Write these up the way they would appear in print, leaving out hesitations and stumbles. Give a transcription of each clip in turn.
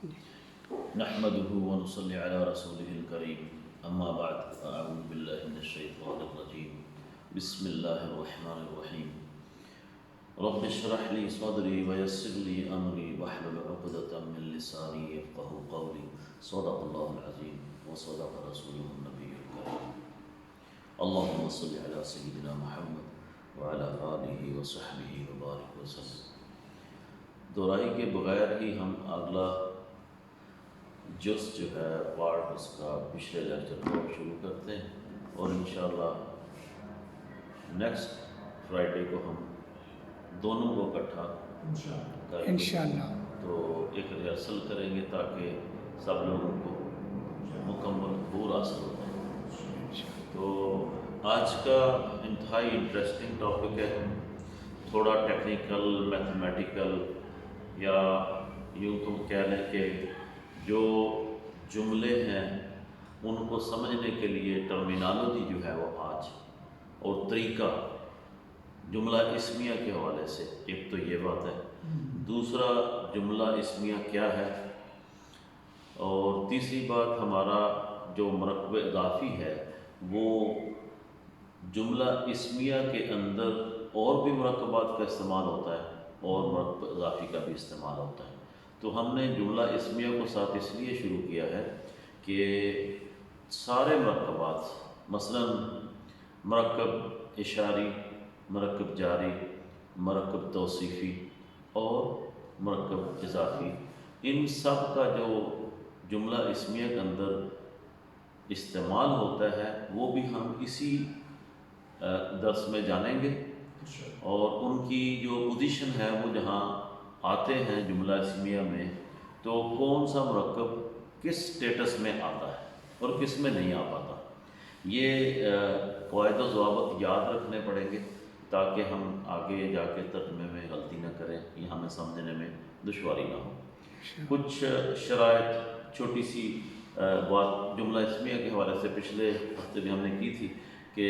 نحمده ونصلي على رسوله الكريم اما بعد اعوذ بالله من الشيطان الرجيم بسم الله الرحمن الرحيم رب اشرح لي صدري ويسر لي امري واحلل عقدة من لساني يفقهوا قولي صدق الله العظيم وصدق رسوله النبي الكريم اللهم صل على سيدنا محمد وعلى آله وصحبه وبارك وسلم۔ دورائی کے بغیر ہی ہم اگلا جز جو ہے پارٹ اس کا پچھلے لیکچر کو شروع کرتے ہیں اور انشاءاللہ نیکسٹ فرائیڈے کو ہم دونوں کو اکٹھا کریں انشاءاللہ، تو ایک ریہرسل کریں گے تاکہ سب لوگوں کو مکمل عبور حاصل ہو جائے۔ تو آج کا انتہائی انٹرسٹنگ ٹاپک ہے، تھوڑا ٹیکنیکل میتھمیٹیکل، یا یوں تم کہہ لیں کہ جو جملے ہیں ان کو سمجھنے کے لیے ٹرمینالوجی جو ہے وہ آج اور طریقہ جملہ اسمیہ کے حوالے سے، ایک تو یہ بات ہے، دوسرا جملہ اسمیہ کیا ہے، اور تیسری بات ہمارا جو مرکب اضافی ہے وہ جملہ اسمیہ کے اندر اور بھی مرکبات کا استعمال ہوتا ہے اور مرکب اضافی کا بھی استعمال ہوتا ہے۔ تو ہم نے جملہ اسمیہ کو ساتھ اس لیے شروع کیا ہے کہ سارے مرکبات، مثلا مرکب اشاری، مرکب جاری، مرکب توصیفی اور مرکب اضافی، ان سب کا جو جملہ اسمیہ کے اندر استعمال ہوتا ہے وہ بھی ہم اسی درس میں جانیں گے، اور ان کی جو پوزیشن ہے وہ جہاں آتے ہیں جملہ اسمیہ میں، تو کون سا مرکب کس سٹیٹس میں آتا ہے اور کس میں نہیں آ پاتا، یہ قواعد و ضوابط یاد رکھنے پڑیں گے تاکہ ہم آگے جا کے ترجمے میں غلطی نہ کریں یا ہمیں سمجھنے میں دشواری نہ ہو۔ کچھ شرائط، چھوٹی سی بات جملہ اسمیہ کے حوالے سے پچھلے ہفتے بھی ہم نے کی تھی کہ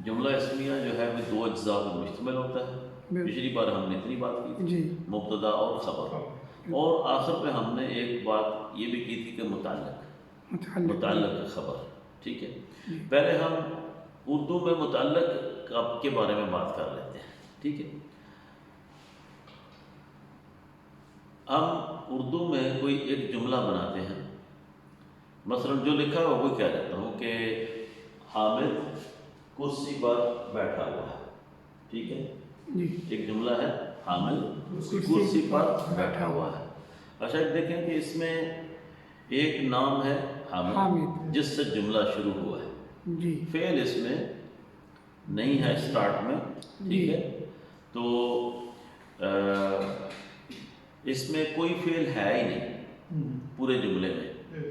جملہ اسمیہ جو ہے وہ دو اجزاء پر مشتمل ہوتا ہے۔ پچھلی بار ہم نے اتنی بات کی تھی، مبتدا اور خبر، اور آخر پہ ہم نے ایک بات یہ بھی کی تھی کہ متعلق خبر، ٹھیک ہے۔ پہلے ہم اردو میں متعلق کے بارے میں بات کر لیتے ہیں، ٹھیک ہے۔ ہم اردو میں کوئی ایک جملہ بناتے ہیں، مثلا جو لکھا ہوا وہ کہہ دیتا ہوں کہ حامد کرسی پر بیٹھا ہوا ہے، ٹھیک ہے، ایک جملہ ہے حامد کرسی پر بیٹھا ہوا ہے۔ اچھا دیکھیں کہ اس میں ایک نام ہے حامد جس سے جملہ شروع ہوا ہے، فعل اس میں نہیں ہے سٹارٹ میں، ٹھیک ہے، تو اس میں کوئی فعل ہے ہی نہیں پورے جملے میں،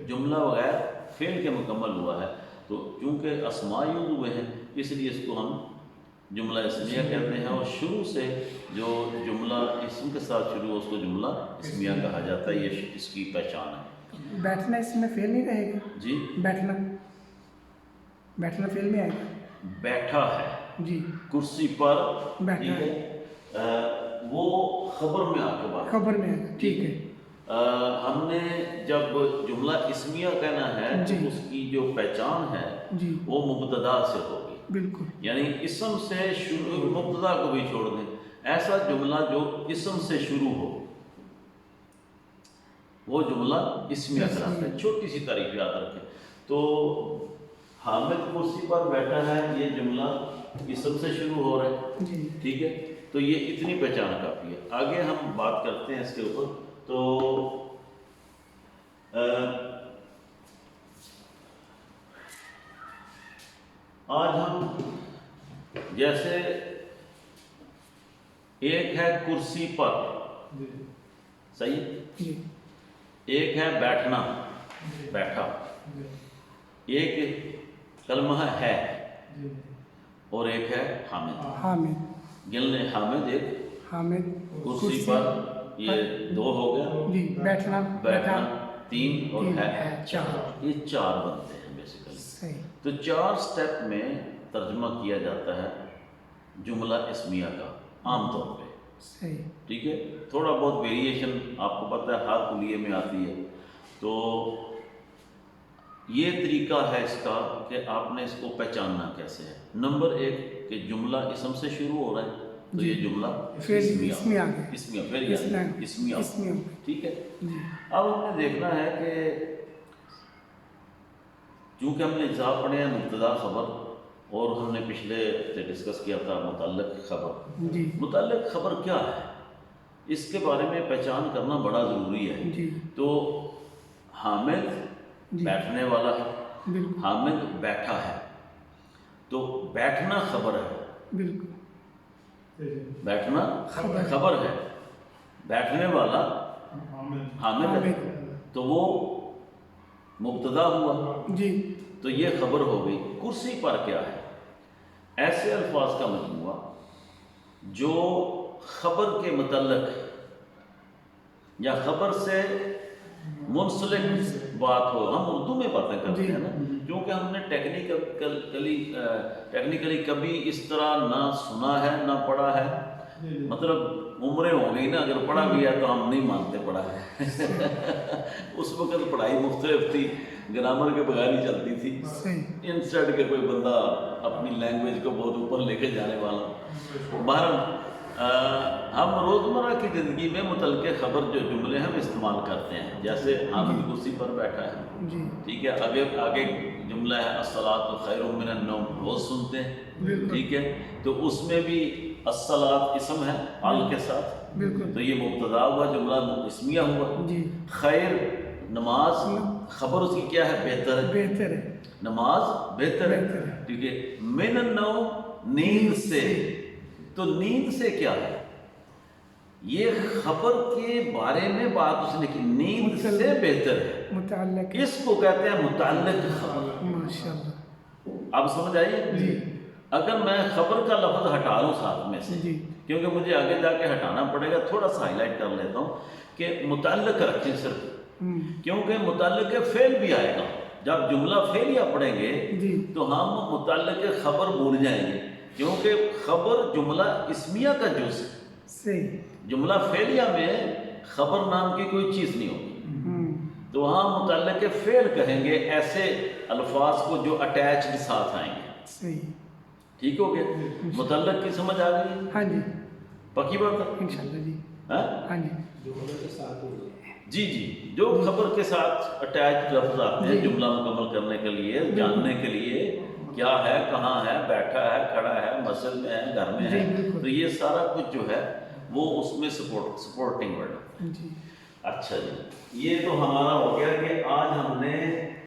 جملہ بغیر فعل کے مکمل ہوا ہے، تو چونکہ اسماء یوز ہوئے ہیں اس لیے اس کو ہم جملہ اسمیہ کہتے ہیں، اور شروع سے جو جملہ اسم کے ساتھ شروع ہو اس کو جملہ اسمیہ کہا جاتا ہے، یہ اس کی پہچان ہے۔ بیٹھنا اس میں فعل نہیں رہے گا؟ جی، بیٹھنا فعل میں آئے گا، بیٹھا ہے جی، کرسی پر بیٹھا ہے، وہ خبر میں آ کے بات، خبر میں آئے گا، ٹھیک ہے۔ ہم نے جب جملہ اسمیہ کہنا ہے تو اس کی جو پہچان ہے وہ مبتدا سے ہوگی، بالکل، یعنی اسم سے شروع، مبتدا کو بھی چھوڑ دیں، ایسا جملہ جو اسم سے شروع ہو وہ جملہ اسمیہ کہلاتا ہے۔ چھوٹی سی تعریف یاد رکھیں، تو حامد کرسی پر بیٹھا ہے، یہ جملہ اسم سے شروع ہو رہا ہے، ٹھیک ہے، تو یہ اتنی پہچان کافی ہے۔ آگے ہم بات کرتے ہیں اس کے اوپر، تو آج ہم جیسے ایک ہے کرسی پر، صحیح، ایک ہے بیٹھنا، بیٹھا، ایک کلمہ ہے اور ایک ہے حامد، گن لیں حامد، ایک حامد کرسی پر، یہ دو ہو گیا، بیٹھنا تین اور ہے چار، یہ چار بنتے ہیں بیسیکلی۔ تو چار سٹیپ میں ترجمہ کیا جاتا ہے جملہ اسمیہ کا عام طور پہ، صحیح. ٹھیک ہے. تھوڑا بہت ویریشن آپ کو پتہ ہے ہر کلیے میں آتی ہے. تو یہ طریقہ ہے اس کا کہ آپ نے اس کو پہچاننا کیسے ہے. نمبر 1 کہ جملہ اسم سے شروع ہو رہا ہے تو یہ جملہ اسمیہ آ گیا. اسمیہ. ٹھیک ہے. جی. اب ہم نے دیکھنا ہے کہ چونکہ ہم نے اجزاء پڑھے ہیں مبتدا خبر اور ہم نے پچھلے سے ڈسکس کیا تھا متعلق خبر. جی. متعلق خبر کیا ہے اس کے بارے میں پہچان کرنا بڑا ضروری ہے. جی. تو حامد بیٹھنے والا ہے. بالکل. حامد بیٹھا ہے تو بیٹھنا خبر ہے. بالکل. بیٹھنا خبر ہے. بیٹھنے والا حامد ہے تو وہ مبتدا ہوا. جی. تو یہ خبر ہو گئی. کرسی پر کیا ہے؟ ایسے الفاظ کا مجموعہ جو خبر کے متعلق یا خبر سے منسلک بات ہو. ہم اردو میں باتیں کرتے ہیں نا کیونکہ ہم نے ٹیکنیکلی کبھی اس طرح نہ سنا ہے نہ پڑھا ہے. مطلب عمریں ہو گئی نا, اگر پڑھا بھی ہے تو ہم نہیں مانتے پڑھا ہے. اس وقت پڑھائی مختلف تھی, گرامر کے بغیر ہی چلتی تھی. انسٹیڈ کے کوئی بندہ اپنی لینگویج کو بہت اوپر لے کے جانے والا. بہرحال ہم روزمرہ کی زندگی میں متعلق خبر جو جملے ہیں ہم استعمال کرتے ہیں. جیسے حامد کرسی پر بیٹھا ہے. ٹھیک ہے. آگے جملہ ہے الصلاۃ خیر من النوم, روز سنتے ہیں. ٹھیک ہے. تو اس میں بھی الصلاۃ اسم ہے ال کے ساتھ. تو یہ مبتدا ہوا, جملہ اسمیہ ہوا. خیر نماز, خبر اس کی کیا ہے؟ بہتر ہے. نماز بہتر ہے. ٹھیک ہے. من النوم نیند سے. تو نیند سے کیا ہے؟ یہ خبر کے بارے میں بات اس نے کی, نیند سے بہتر ہے. متعلق, اس کو کہتے ہیں متعلق خبر. ماشاءاللہ. اب سمجھ آئیے. اگر میں خبر کا لفظ ہٹا لوں ساتھ میں سے, کیونکہ مجھے آگے جا کے ہٹانا پڑے گا, تھوڑا سا ہائی لائٹ کر لیتا ہوں کہ متعلق رکھیں صرف, کیونکہ متعلق فعل بھی آئے گا. جب جملہ فعلیہ پڑھیں گے تو ہم متعلق خبر بھول جائیں گے, کیونکہ خبر جملہ اسمیہ کا جز ہے. جملہ فعلیہ میں خبر نام کی کوئی چیز نہیں ہوگی. تو وہاں متعلق فعل کہیں گے ایسے الفاظ کو جو اٹیچڈ ساتھ آئیں گے. ٹھیک ہو گیا. متعلق کی سمجھ آ گئی؟ ہاں جی. پکی بات ہے انشاءاللہ. جی. ہاں جی. جی. جو خبر کے ساتھ اٹیچ لفظ آتے ہیں جملہ مکمل کرنے کے لیے, جاننے کے لیے کیا ہے, کہاں ہے, بیٹھا ہے, کھڑا ہے, مسجد میں ہے, گھر میں ہے. تو یہ سارا کچھ جو ہے وہ اس میں سپورٹنگ ورڈ ہے. اچھا جی, یہ تو ہمارا ہو گیا کہ آج